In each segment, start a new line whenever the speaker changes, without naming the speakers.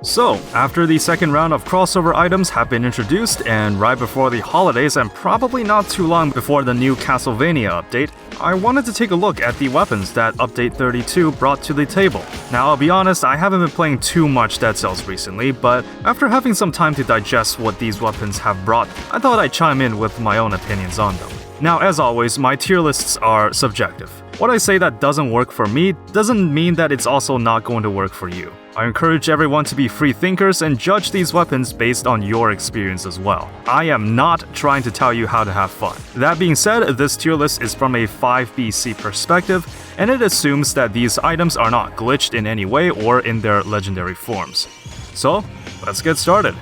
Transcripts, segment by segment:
So, after the second round of crossover items have been introduced, and right before the holidays and probably not too long before the new Castlevania update, I wanted to take a look at the weapons that Update 32 brought to the table. Now, I'll be honest, I haven't been playing too much Dead Cells recently, but after having some time to digest what these weapons have brought, I thought I'd chime in with my own opinions on them. Now, as always, my tier lists are subjective. What I say that doesn't work for me doesn't mean that it's also not going to work for you. I encourage everyone to be free thinkers and judge these weapons based on your experience as well. I am not trying to tell you how to have fun. That being said, this tier list is from a 5BC perspective, and it assumes that these items are not glitched in any way or in their legendary forms. So, let's get started.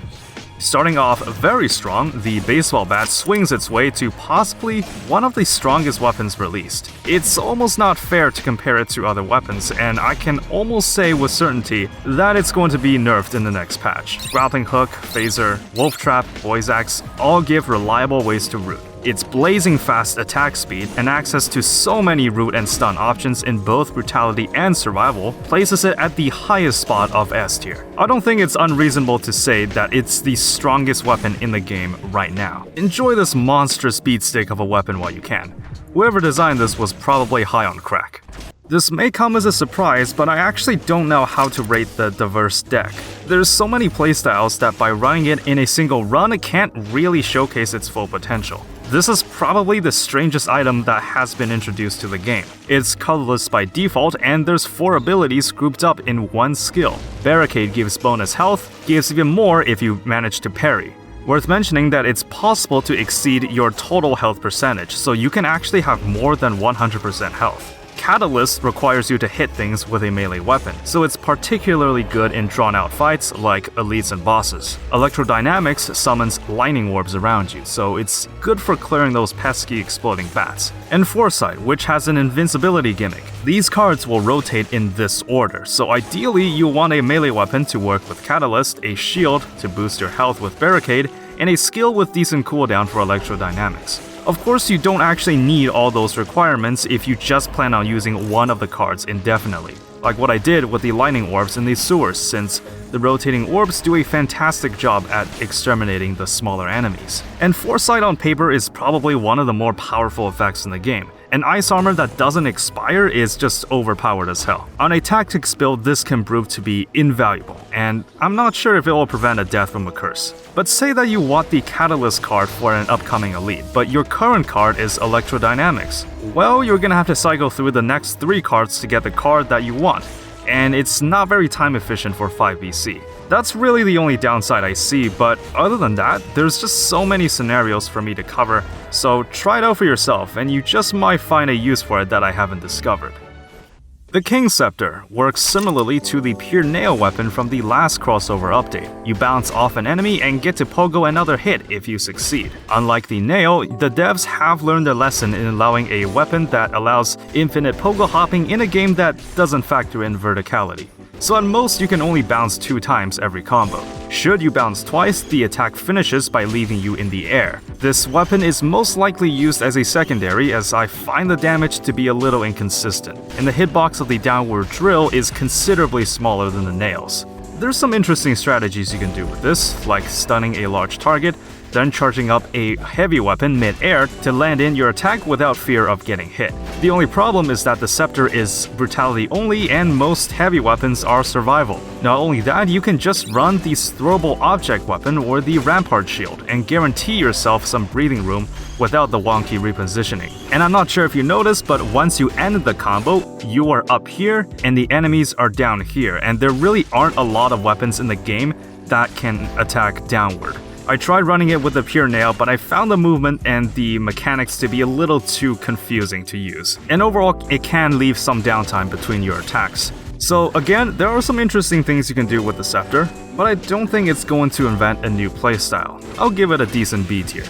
Starting off very strong, the baseball bat swings its way to possibly one of the strongest weapons released. It's almost not fair to compare it to other weapons, and I can almost say with certainty that it's going to be nerfed in the next patch. Grappling hook, phaser, wolf trap, poise axe all give reliable ways to root. Its blazing fast attack speed and access to so many root and stun options in both brutality and survival places it at the highest spot of S tier. I don't think it's unreasonable to say that it's the strongest weapon in the game right now. Enjoy this monstrous beatstick of a weapon while you can. Whoever designed this was probably high on crack. This may come as a surprise, but I actually don't know how to rate the diverse deck. There's so many playstyles that by running it in a single run, it can't really showcase its full potential. This is probably the strangest item that has been introduced to the game. It's colorless by default, and there's 4 abilities grouped up in one skill. Barricade gives bonus health, gives even more if you manage to parry. Worth mentioning that it's possible to exceed your total health percentage, so you can actually have more than 100% health. Catalyst requires you to hit things with a melee weapon, so it's particularly good in drawn-out fights like elites and bosses. Electrodynamics summons lightning orbs around you, so it's good for clearing those pesky exploding bats. And Foresight, which has an invincibility gimmick. These cards will rotate in this order, so ideally you want a melee weapon to work with Catalyst, a shield to boost your health with Barricade, and a skill with decent cooldown for electrodynamics. Of course, you don't actually need all those requirements if you just plan on using one of the cards indefinitely, like what I did with the lightning orbs in the sewers, since the rotating orbs do a fantastic job at exterminating the smaller enemies. And Foresight on paper is probably one of the more powerful effects in the game. An ice armor that doesn't expire is just overpowered as hell. On a tactics build, this can prove to be invaluable, and I'm not sure if it will prevent a death from a curse. But say that you want the Catalyst card for an upcoming elite, but your current card is Electrodynamics. Well, you're gonna have to cycle through the next 3 cards to get the card that you want, and it's not very time efficient for 5BC. That's really the only downside I see, but other than that, there's just so many scenarios for me to cover, so try it out for yourself and you just might find a use for it that I haven't discovered. The King Scepter works similarly to the pure nail weapon from the last crossover update. You bounce off an enemy and get to pogo another hit if you succeed. Unlike the nail, the devs have learned their lesson in allowing a weapon that allows infinite pogo hopping in a game that doesn't factor in verticality. So at most you can only bounce 2 times every combo. Should you bounce twice, the attack finishes by leaving you in the air. This weapon is most likely used as a secondary, as I find the damage to be a little inconsistent, and the hitbox of the downward drill is considerably smaller than the nails. There's some interesting strategies you can do with this, like stunning a large target, then charging up a heavy weapon mid-air to land in your attack without fear of getting hit. The only problem is that the Scepter is brutality only and most heavy weapons are survival. Not only that, you can just run the Throwable Object weapon or the Rampart shield and guarantee yourself some breathing room without the wonky repositioning. And I'm not sure if you noticed, but once you end the combo, you are up here and the enemies are down here, and there really aren't a lot of weapons in the game that can attack downward. I tried running it with the pure nail, but I found the movement and the mechanics to be a little too confusing to use. And overall, it can leave some downtime between your attacks. So again, there are some interesting things you can do with the Scepter, but I don't think it's going to invent a new playstyle. I'll give it a decent B tier.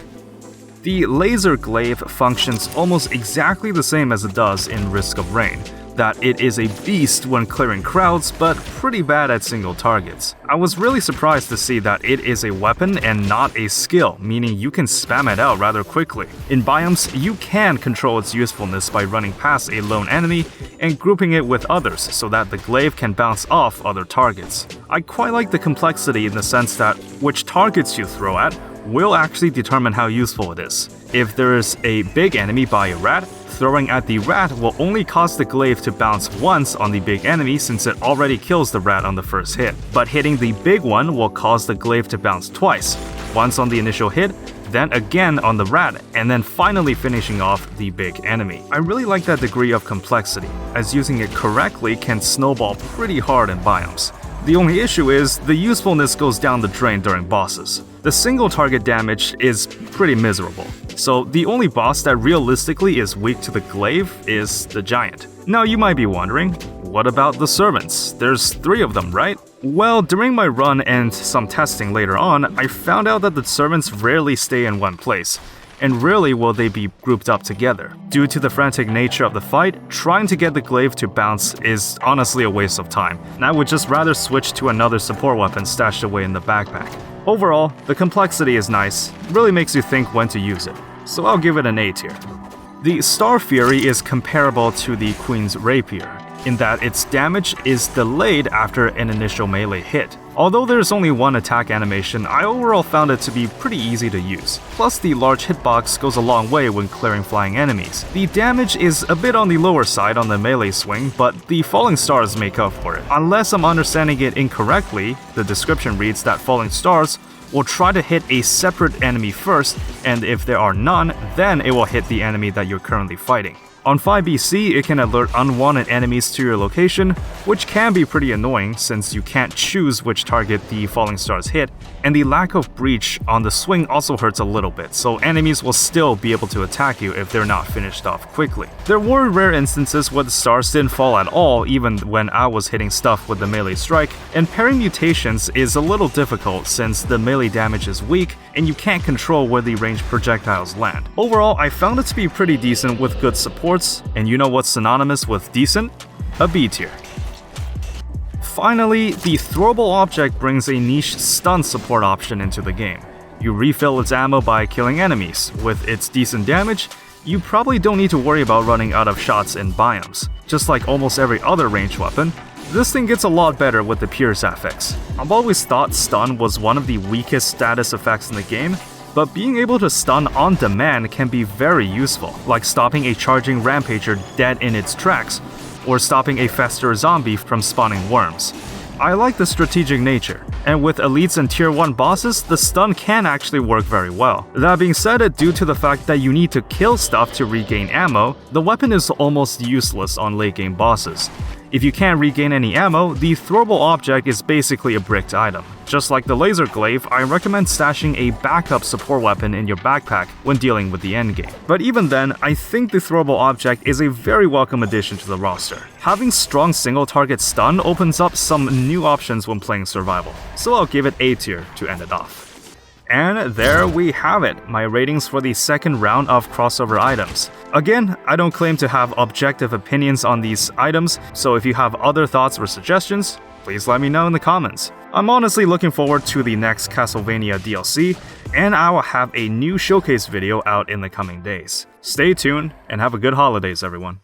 The laser glaive functions almost exactly the same as it does in Risk of Rain. that it is a beast when clearing crowds, but pretty bad at single targets. I was really surprised to see that it is a weapon and not a skill, meaning you can spam it out rather quickly. In biomes, you can control its usefulness by running past a lone enemy and grouping it with others so that the glaive can bounce off other targets. I quite like the complexity in the sense that which targets you throw at will actually determine how useful it is. If there is a big enemy by a rat, throwing at the rat will only cause the glaive to bounce once on the big enemy since it already kills the rat on the first hit. But hitting the big one will cause the glaive to bounce twice, once on the initial hit, then again on the rat, and then finally finishing off the big enemy. I really like that degree of complexity, as using it correctly can snowball pretty hard in biomes. The only issue is the usefulness goes down the drain during bosses. The single target damage is pretty miserable. So the only boss that realistically is weak to the glaive is the giant. Now you might be wondering, what about the servants? There's 3 of them, right? Well, during my run and some testing later on, I found out that the servants rarely stay in one place, and rarely will they be grouped up together. Due to the frantic nature of the fight, trying to get the glaive to bounce is honestly a waste of time, and I would just rather switch to another support weapon stashed away in the backpack. Overall, the complexity is nice, really makes you think when to use it, so I'll give it an A tier. The Starfury is comparable to the Queen's Rapier, in that its damage is delayed after an initial melee hit. Although there's only one attack animation, I overall found it to be pretty easy to use. Plus, the large hitbox goes a long way when clearing flying enemies. The damage is a bit on the lower side on the melee swing, but the falling stars make up for it. Unless I'm understanding it incorrectly, the description reads that falling stars will try to hit a separate enemy first, and if there are none, then it will hit the enemy that you're currently fighting. On 5BC, it can alert unwanted enemies to your location, which can be pretty annoying since you can't choose which target the falling stars hit, and the lack of breach on the swing also hurts a little bit, so enemies will still be able to attack you if they're not finished off quickly. There were rare instances where the stars didn't fall at all even when I was hitting stuff with the melee strike, and pairing mutations is a little difficult since the melee damage is weak and you can't control where the ranged projectiles land. Overall, I found it to be pretty decent with good support. And you know what's synonymous with decent? A B tier. Finally, the Throwable Object brings a niche stun support option into the game. You refill its ammo by killing enemies. With its decent damage, you probably don't need to worry about running out of shots in biomes. Just like almost every other ranged weapon, this thing gets a lot better with the Pierce affix. I've always thought stun was one of the weakest status effects in the game, but being able to stun on demand can be very useful, like stopping a charging rampager dead in its tracks, or stopping a fester zombie from spawning worms. I like the strategic nature, and with elites and tier 1 bosses, the stun can actually work very well. That being said, due to the fact that you need to kill stuff to regain ammo, the weapon is almost useless on late game bosses. If you can't regain any ammo, the Throwable Object is basically a bricked item. Just like the Laser Glaive, I recommend stashing a backup support weapon in your backpack when dealing with the endgame. But even then, I think the Throwable Object is a very welcome addition to the roster. Having strong single target stun opens up some new options when playing survival, so I'll give it A tier to end it off. And there we have it, my ratings for the second round of crossover items. Again, I don't claim to have objective opinions on these items, so if you have other thoughts or suggestions, please let me know in the comments. I'm honestly looking forward to the next Castlevania DLC, and I will have a new showcase video out in the coming days. Stay tuned, and have a good holidays, everyone.